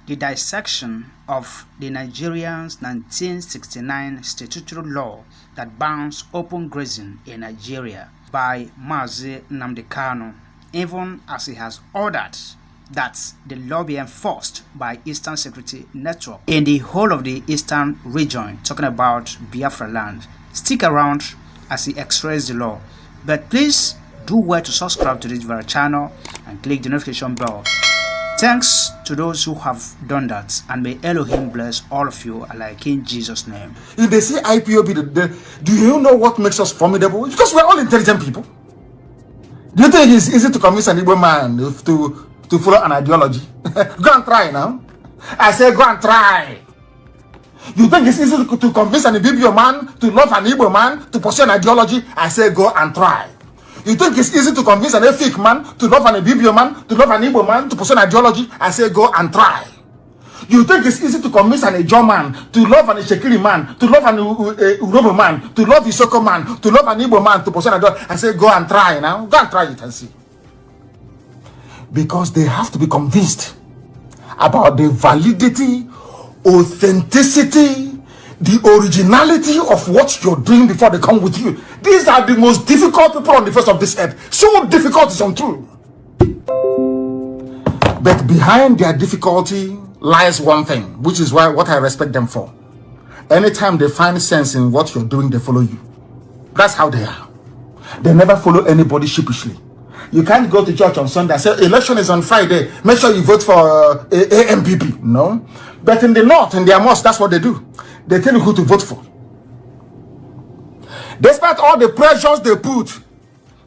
The dissection of the Nigerian's 1969 statutory law that bans open grazing in Nigeria by Mazi Nnamdi Kanu, even as he has ordered that the law be enforced by Eastern Security Network in the whole of the Eastern region, talking about Biafra land. Stick around as he expresses the law. But please do well to subscribe to this very channel and click the notification bell. Thanks to those who have done that, and may Elohim bless all of you alike in Jesus' name. If they say IPOB, do you know what makes us formidable? Because we're all intelligent people. Do you think it's easy to convince an Igbo man to follow an ideology? Go and try now. I say go and try. You think it's easy to convince an Ibibio man to love an Igbo man to pursue an ideology? I say go and try. You think it's easy to convince an Efik man to love an Ibibio man, to love an Igbo man, to pursue an ideology? I say go and try. You think it's easy to convince an Ejo man to love an Shekiri man, to love an Urobo man, to love Isoko man, to love an Igbo man, to pursue an ideology? I say go and try now. Go and try it and see. Because they have to be convinced about the validity, authenticity, the originality of what you're doing before they come with you. These are the most difficult people on the face of this earth. So difficult is untrue. But behind their difficulty lies one thing, which is what I respect them for. Anytime they find sense in what you're doing, they follow you. That's how they are. They never follow anybody sheepishly. You can't go to church on Sunday and say, election is on Friday, make sure you vote for AMPP. No. But in the north, in their mosque, that's what they do. They tell you who to vote for. Despite all the pressures they put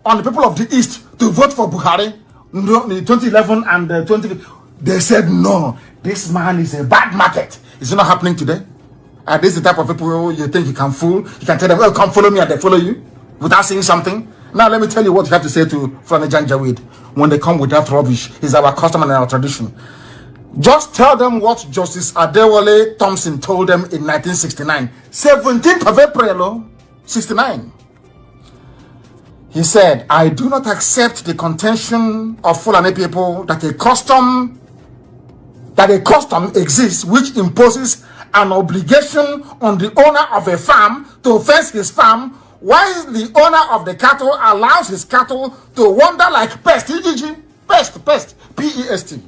on the people of the East to vote for Buhari in 2011 and 20, they said, no, this man is a bad market. Is it not happening today? And this is the type of people you think you can fool. You can tell them, well, come follow me, and they follow you without saying something. Now, let me tell you what you have to say to Fulani Janjaweed when they come with that rubbish. It's our custom and our tradition. Just tell them what Justice Adewale Thompson told them in 1969. 17th of April, 69. He said, I do not accept the contention of Fulani people that a custom exists which imposes an obligation on the owner of a farm to fence his farm, while the owner of the cattle allows his cattle to wander like pest, pest, P-E-S-T,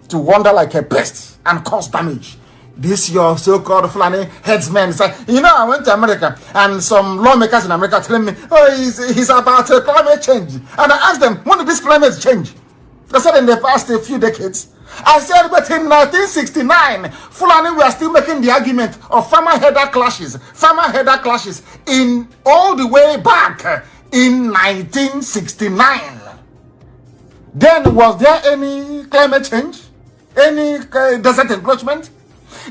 to wander like a pest and cause damage. This your so-called Fulani headsman say, you know, I went to America and some lawmakers in America telling me, oh, he's about climate change. And I asked them, when did this climate change? They said in the past a few decades. I said, but in 1969, Fulani were still making the argument of farmer-header clashes in all the way back in 1969. Then was there any climate change? Any desert encroachment?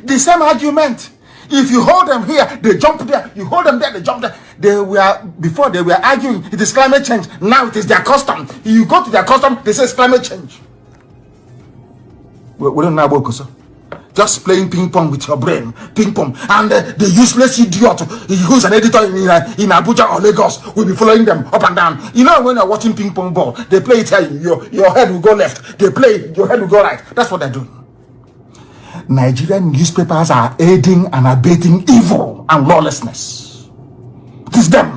The same argument. If you hold them here, they jump there. You hold them there, they jump there. Before they were arguing, it is climate change. Now it is their custom. You go to their custom, they say it's climate change. We don't know about so. Just playing ping pong with your brain, ping pong, and the useless idiot who's an editor in Abuja or Lagos will be following them up and down. You know, when you're watching ping pong ball, they play it here, your head will go left. They play, your head will go right. That's what they're doing. Nigerian newspapers are aiding and abetting evil and lawlessness. It is them.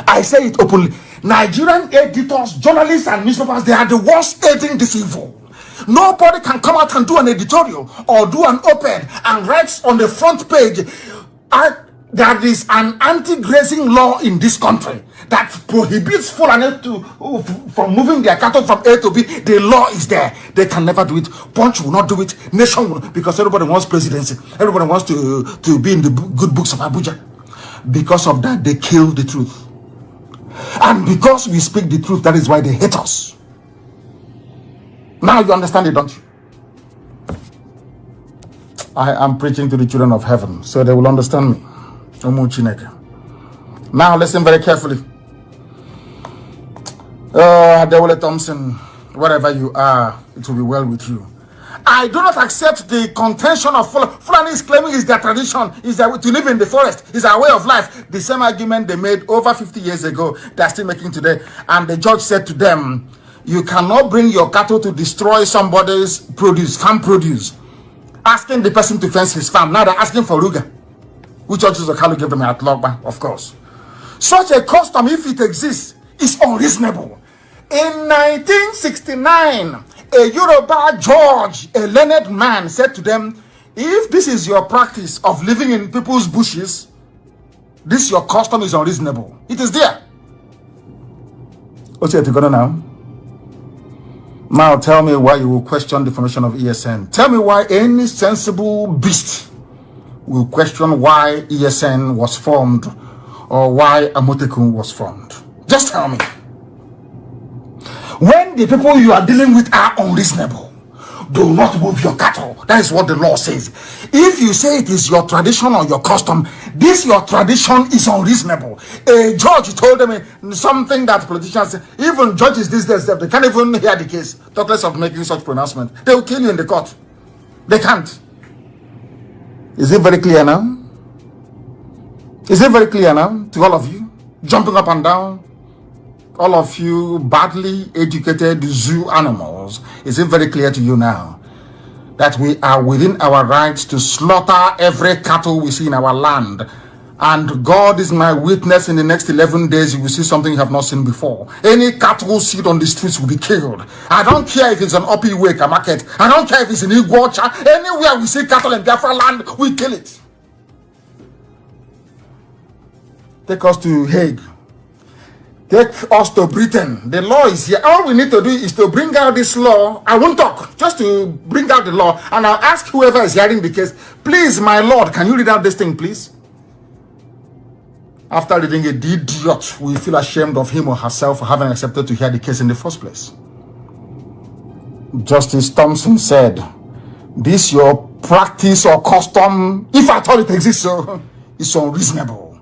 I say it openly. Nigerian editors, journalists, and newspapers, they are the ones aiding this evil. Nobody can come out and do an editorial or do an op-ed and write on the front page that is an anti-grazing law in this country that prohibits Fulani from moving their cattle from A to B. The law is there. They can never do it. Punch will not do it. Nation will not, because everybody wants presidency. Everybody wants to be in the good books of Abuja. Because of that, they kill the truth. And because we speak the truth, that is why they hate us. Now you understand it, don't you? I am preaching to the children of heaven, so they will understand me. Now listen very carefully. Adewale Thompson, wherever you are, it will be well with you. I do not accept the contention of Fulani is claiming is their tradition, is their way to live in the forest, is our way of life. The same argument they made over 50 years ago, they are still making today. And the judge said to them, You cannot bring your cattle to destroy somebody's produce, farm produce, asking the person to fence his farm. Now they're asking for Ruga, which Judges Okalu gave them at Logba, of course. Such a custom, if it exists, is unreasonable. In 1969, a Yoruba judge, a learned man, said to them, if this is your practice of living in people's bushes, this your custom is unreasonable. It is there. What's it going on now? Now tell me why you will question the formation of ESN. Tell me why any sensible beast will question why ESN was formed or why Amotekun was formed. Just tell me. When the people you are dealing with are unreasonable, do not move your cattle. That is what the law says. If you say it is your tradition or your custom, this your tradition is unreasonable. A judge told them something that politicians, even judges these days, they can't even hear the case. Talk less of making such pronouncement. They will kill you in the court. They can't. Is it very clear now? Is it very clear now to all of you? Jumping up and down? All of you badly educated zoo animals, is it very clear to you now that we are within our rights to slaughter every cattle we see in our land? And God is my witness, in the next 11 days you will see something you have not seen before. Any cattle seed on the streets will be killed. I don't care if it's an Opi-Wake market. I don't care if it's in Iguacha. Anywhere we see cattle in Biafra land, we kill it. Take us to Hague. Take us to Britain. The law is here. All we need to do is to bring out this law. I won't talk, just to bring out the law. And I'll ask whoever is hearing the case, please, my Lord, can you read out this thing, please? After reading it, the idiot will feel ashamed of him or herself for having accepted to hear the case in the first place. Justice Thompson said, this your practice or custom, if I thought it exists, so it's unreasonable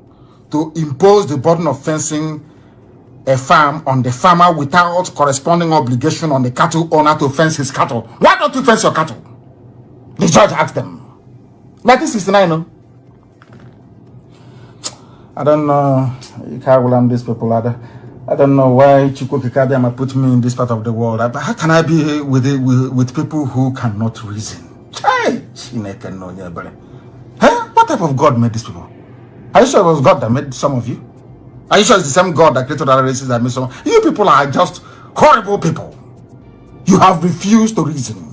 to impose the burden of fencing a farm on the farmer without corresponding obligation on the cattle owner to fence his cattle. Why don't you fence your cattle? The judge asked them. 1969, no? I don't know. You can't blame these people. I don't know why Chukwukikabiyama put me in this part of the world. How can I be with people who cannot reason? Hey, huh? What type of God made these people? Are you sure it was God that made some of you? Are you sure it's the same God that created other races that made some? You people are just horrible people. You have refused to reason.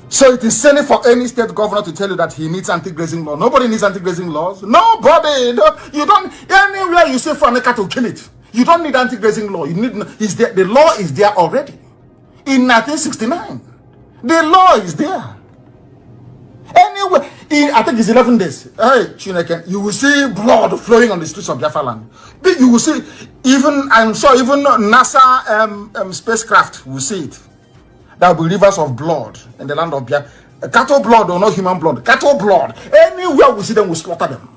So it is silly for any state governor to tell you that he needs anti-grazing law. Nobody needs anti-grazing laws. Nobody. No, you don't. Anywhere you say for a cattle, kill it. You don't need anti-grazing law. You need. Is there? The law is there already. In 1969, the law is there. Anyway, I think it's 11 days. Hey, Chineke, you will see blood flowing on the streets of Biafra land. You will see, even, I'm sure, even NASA spacecraft will see it. There will be rivers of blood in the land of Biafra. Cattle blood or not human blood. Cattle blood. Anywhere we see them, we slaughter them.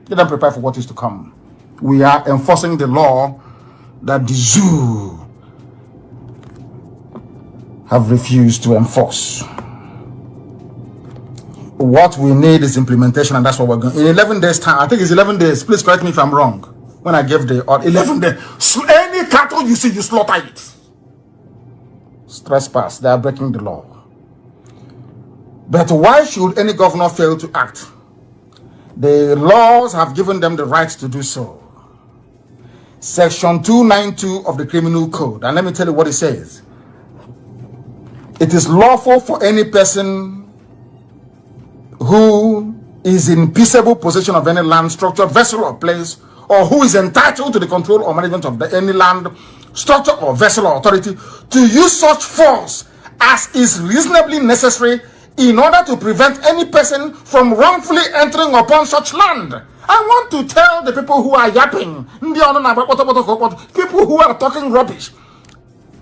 Get them prepared for what is to come. We are enforcing the law that the zoo have refused to enforce. What we need is implementation, and that's what we're going. In 11 days time, I think it's 11 days. Please correct me if I'm wrong. When I gave the 11 days, any cattle you see, you slaughter it. Trespass. They are breaking the law. But why should any governor fail to act? The laws have given them the right to do so. Section 292 of the Criminal Code, and let me tell you what it says. It is lawful for any person who is in peaceable possession of any land, structure, vessel, or place, or who is entitled to the control or management of any land, structure, or vessel or authority to use such force as is reasonably necessary in order to prevent any person from wrongfully entering upon such land. I want to tell the people who are yapping, people who are talking rubbish,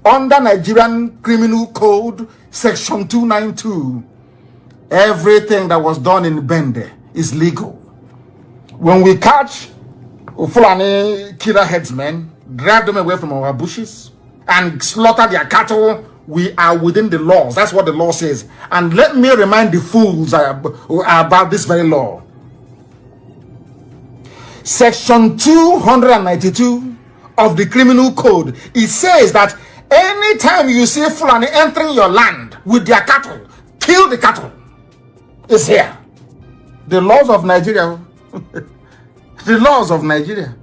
under Nigerian Criminal Code, Section 292, everything that was done in Bende is legal. When we catch Fulani killer headsmen, drive them away from our bushes, and slaughter their cattle, we are within the laws. That's what the law says. And let me remind the fools about this very law. Section 292 of the criminal code. It says that anytime you see Fulani entering your land with their cattle, kill the cattle. It's here. The laws of Nigeria. The laws of Nigeria.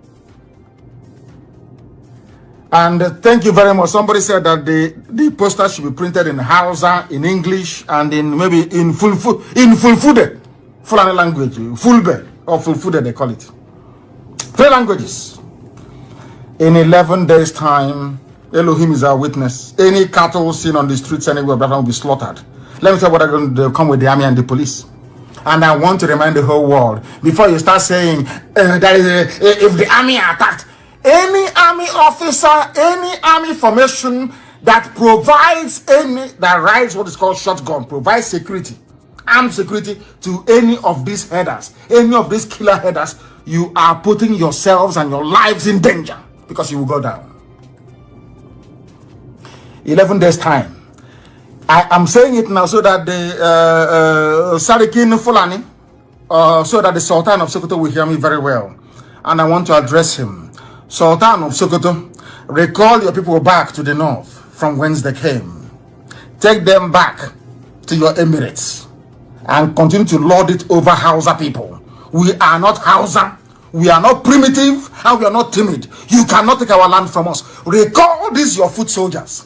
And thank you very much. Somebody said that the poster should be printed in Hausa, in English, and in maybe in Fulfude, Fulani language, Fulbe or Fulfude they call it. 3 languages. In 11 days' time, Elohim is our witness. Any cattle seen on the streets anywhere, brother, will be slaughtered. Let me tell you what they're going to do. They'll come with the army and the police. And I want to remind the whole world, before you start saying if the army are attacked, any army officer, any army formation that provides that rides what is called shotgun, provides security, armed security to any of these headers, any of these killer headers, you are putting yourselves and your lives in danger because you will go down. 11 days time. I am saying it now so that the Sarikin Fulani, so that the Sultan of Sokoto will hear me very well. And I want to address him. Sultan of Sokoto, recall your people back to the north from whence they came. Take them back to your emirates and continue to lord it over Hausa people. We are not Hausa. We are not primitive and we are not timid. You cannot take our land from us. Recall these your foot soldiers.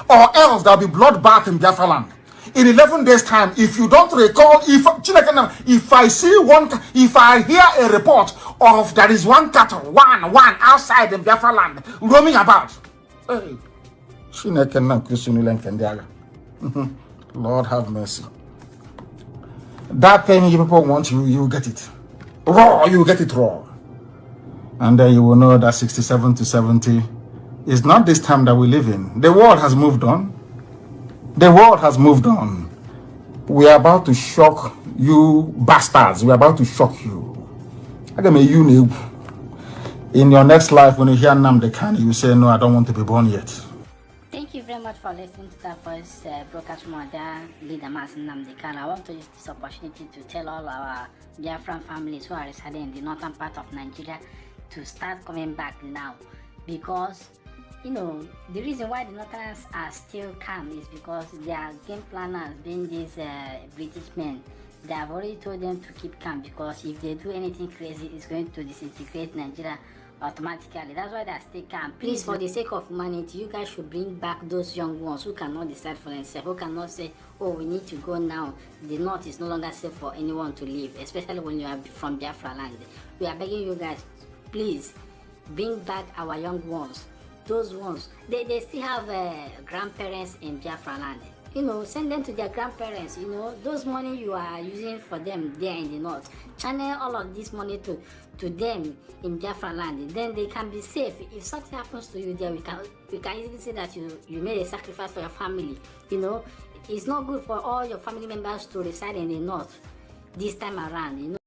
Or else there will be bloodbath in Biafra land. In 11 days' time, if you don't recall, if I hear a report of there is one cattle, one outside in Biafra land, roaming about. Hey. Lord have mercy. That thing you people want, you get it. Raw, you get it raw. And then you will know that 67 to 70 is not this time that we live in. The world has moved on. The world has moved on. We are about to shock you bastards. We are about to shock you. In your next life, when you hear Nnamdi Kanu, you say, no, I don't want to be born yet. Thank you very much for listening to that voice broadcast from our leader, Nnamdi Kanu. I want to use this opportunity to tell all our Biafran families who are residing in the northern part of Nigeria to start coming back now, because you know, the reason why the Northerners are still calm is because their game planners, being these British men, they have already told them to keep calm, because if they do anything crazy, it's going to disintegrate Nigeria automatically. That's why they stay calm. Please, for the sake of humanity, you guys should bring back those young ones who cannot decide for themselves, who cannot say, oh, we need to go now. The north is no longer safe for anyone to live, especially when you are from Biafra land. We are begging you guys, please, bring back our young ones. Those ones, they still have grandparents in Biafra land. You know, send them to their grandparents. You know, those money you are using for them there in the north, channel all of this money to them in Biafra land. Then they can be safe. If something happens to you there, we can easily say that you made a sacrifice for your family. You know, it's not good for all your family members to reside in the north this time around. You know.